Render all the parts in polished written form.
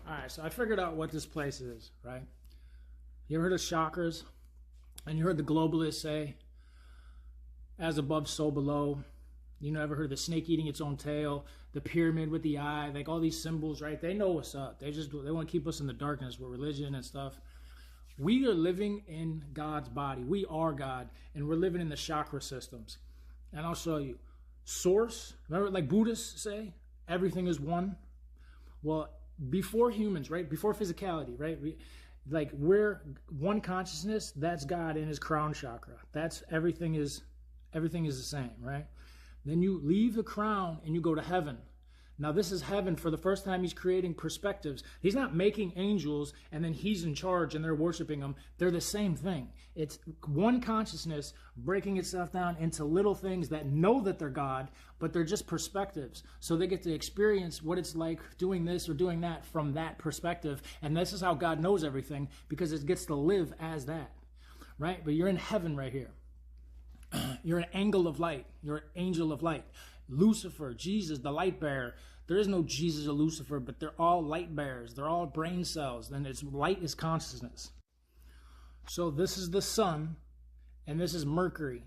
All right, so I figured out what this place is, right? You ever heard of chakras? And you heard the globalists say, as above, so below. You know, ever heard of the snake eating its own tail, the pyramid with the eye, like all these symbols, right? They know what's up. They want to keep us in the darkness with religion and stuff. We are living in God's body. We are God, and we're living in the chakra systems. And I'll show you. Source, remember, like Buddhists say, everything is one. Well, before humans, right? Before physicality, right? We're one consciousness. That's God in His crown chakra. That's everything is the same, right? Then you leave the crown and you go to heaven. Now this is heaven. For the first time, He's creating perspectives. He's not making angels and then He's in charge and they're worshiping Him. They're the same thing. It's one consciousness breaking itself down into little things that know that they're God, but they're just perspectives. So they get to experience what it's like doing this or doing that from that perspective. And this is how God knows everything, because it gets to live as that, right? But you're in heaven right here. You're an angle of light. You're an angel of light. Lucifer, Jesus, the light bearer. There is no Jesus or Lucifer, but they're all light bearers. They're all brain cells. Then light is consciousness. So this is the sun, and this is Mercury.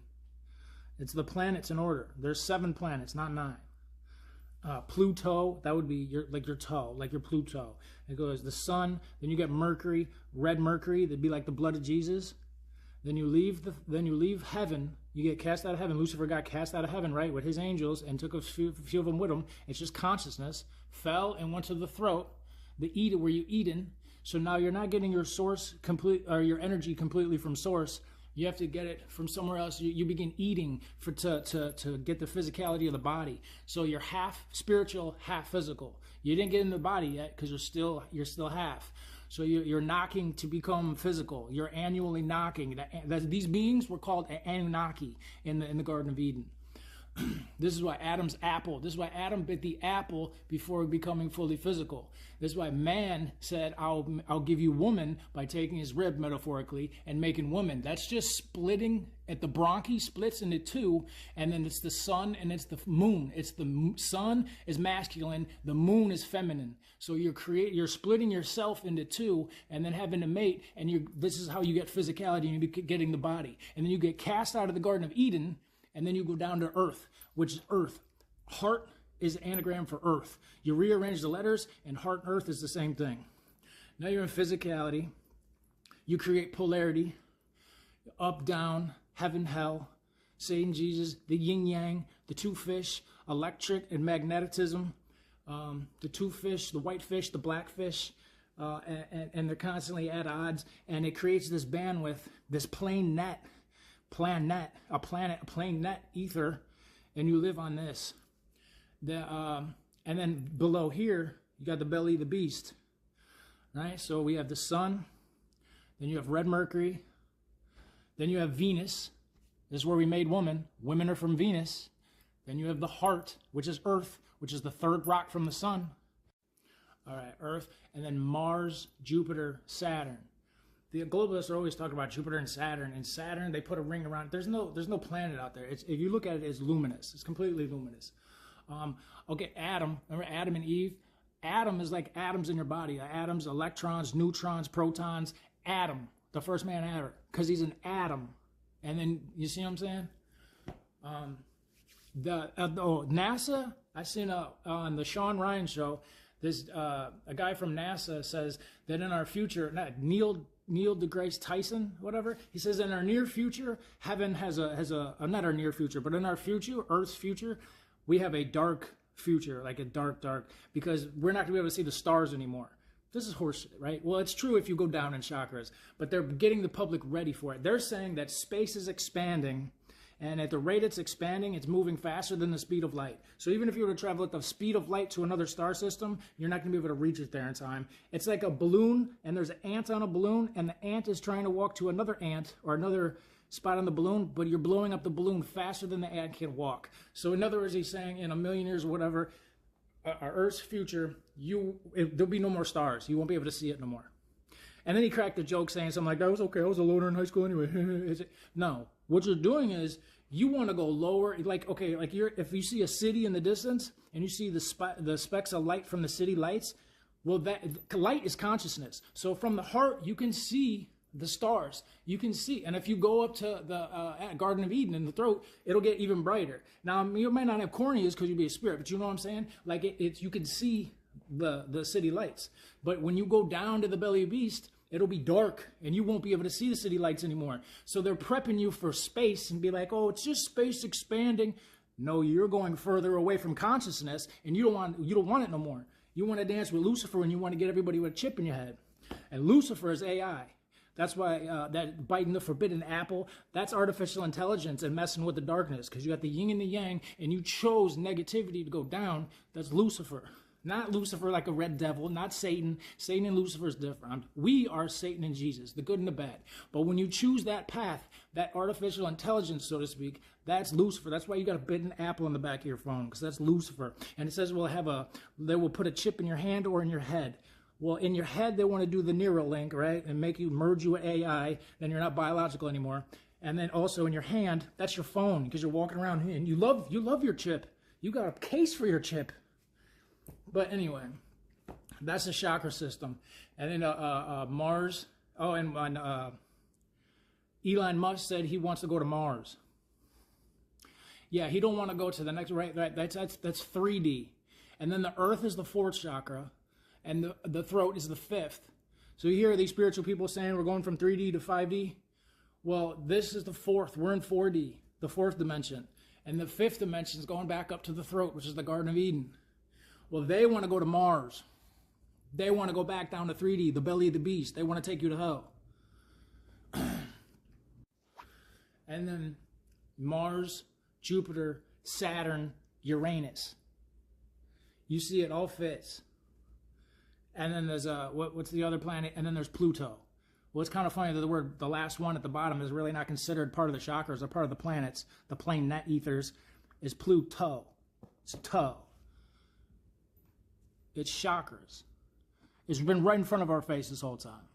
It's the planets in order. There's 7 planets, not 9. Pluto, that would be your toe, like your Pluto. It goes the sun, then you get Mercury, red Mercury, that'd be like the blood of Jesus. Then you leave heaven. You get cast out of heaven. Lucifer got cast out of heaven, right, with his angels, and took a few of them with him. It's just consciousness. Fell and went to the throat, where you Eatin. So now you're not getting your source or your energy completely from source. You have to get it from somewhere else. You begin eating to get the physicality of the body. So you're half spiritual, half physical. You didn't get in the body yet because you're still half. So you're knocking to become physical. You're annually knocking. These beings were called Anunnaki in the Garden of Eden. This is why Adam's apple. This is why Adam bit the apple before becoming fully physical. This is why man said, I'll give you woman, by taking his rib metaphorically and making woman. That's just splitting at the bronchi, splits into 2, and then it's the sun and it's the moon. It's the sun is masculine, the moon is feminine. So you're splitting yourself into 2 and then having a mate, and this is how you get physicality, and you get getting the body. And then you get cast out of the Garden of Eden. And then you go down to earth, which is earth. Heart is an anagram for earth. You rearrange the letters, and heart and earth is the same thing. Now you're in physicality. You create polarity, up, down, heaven, hell, Satan, Jesus, the yin yang, the 2 fish, electric and magnetism, the 2 fish, the white fish, the black fish, and they're constantly at odds. And it creates this bandwidth, this plane net, a plane net ether, and you live on this. And then below here, you got the belly of the beast, right? So we have the sun, then you have red Mercury, then you have Venus. This is where we made woman. Women are from Venus. Then you have the heart, which is Earth, which is the 3rd rock from the sun. All right, Earth, and then Mars, Jupiter, Saturn. The globalists are always talking about Jupiter and Saturn. And Saturn, they put a ring around it. There's no planet out there. If you look at it, it's luminous. It's completely luminous. Okay, Adam. Remember Adam and Eve? Adam is like atoms in your body. Atoms, electrons, neutrons, protons. Adam, the first man ever, because he's an atom. And then, you see what I'm saying? NASA, I seen on the Sean Ryan show, a guy from NASA says that in our future, Neil deGrasse Tyson, whatever. He says in our near future, heaven has not our near future, but in our future, Earth's future, we have a dark future, like a dark, because we're not going to be able to see the stars anymore. This is horseshit, right? Well, it's true if you go down in chakras, but they're getting the public ready for it. They're saying that space is expanding, and at the rate it's expanding, it's moving faster than the speed of light. So even if you were to travel at the speed of light to another star system, you're not going to be able to reach it there in time. It's like a balloon, and there's an ant on a balloon, and the ant is trying to walk to another ant or another spot on the balloon, but you're blowing up the balloon faster than the ant can walk. So in other words, he's saying in a million years or whatever, our Earth's future, there'll be no more stars. You won't be able to see it no more. And then he cracked a joke saying something like, that was okay, I was a loner in high school anyway. No, what you're doing is you want to go lower. Like, okay, like if you see a city in the distance and you see the specks of light from the city lights, Well, that light is consciousness. So from the heart, you can see the stars. You can see, and if you go up to the Garden of Eden in the throat, it'll get even brighter. Now, you might not have corneas because you'll be a spirit, but you know what I'm saying? Like you can see the city lights. But when you go down to the belly of the beast, it'll be dark, and you won't be able to see the city lights anymore. So they're prepping you for space and be like, oh, it's just space expanding. No, you're going further away from consciousness, and you don't want it no more. You want to dance with Lucifer, and you want to get everybody with a chip in your head. And Lucifer is AI. That's why that biting the forbidden apple, that's artificial intelligence and messing with the darkness, because you got the yin and the yang, and you chose negativity to go down. That's Lucifer. Not Lucifer like a red devil, not Satan. Satan and Lucifer is different. We are Satan and Jesus, the good and the bad. But when you choose that path, that artificial intelligence, so to speak, that's Lucifer. That's why you got a bitten apple in the back of your phone, because that's Lucifer. And it says they will put a chip in your hand or in your head. Well, in your head, they want to do the Neuralink, right, and merge you with AI. Then you're not biological anymore. And then also in your hand, that's your phone, because you're walking around and you love your chip. You got a case for your chip. But anyway, that's the chakra system. And then Mars. Oh, and Elon Musk said he wants to go to Mars. Yeah, he don't want to go to the next. Right. That's 3D. And then the Earth is the 4th chakra, and the throat is the 5th. So you hear these spiritual people saying we're going from 3D to 5D. Well, this is the 4th. We're in 4D, the 4th dimension, and the 5th dimension is going back up to the throat, which is the Garden of Eden. Well, they want to go to Mars. They want to go back down to 3D, the belly of the beast. They want to take you to hell. And then Mars, Jupiter, Saturn, Uranus. You see it all fits. And then there's what's the other planet? And then there's Pluto. Well, it's kind of funny that the last one at the bottom is really not considered part of the chakras or part of the planets. The plane net ethers is Pluto. It's toe. It's chakras. It's been right in front of our face this whole time.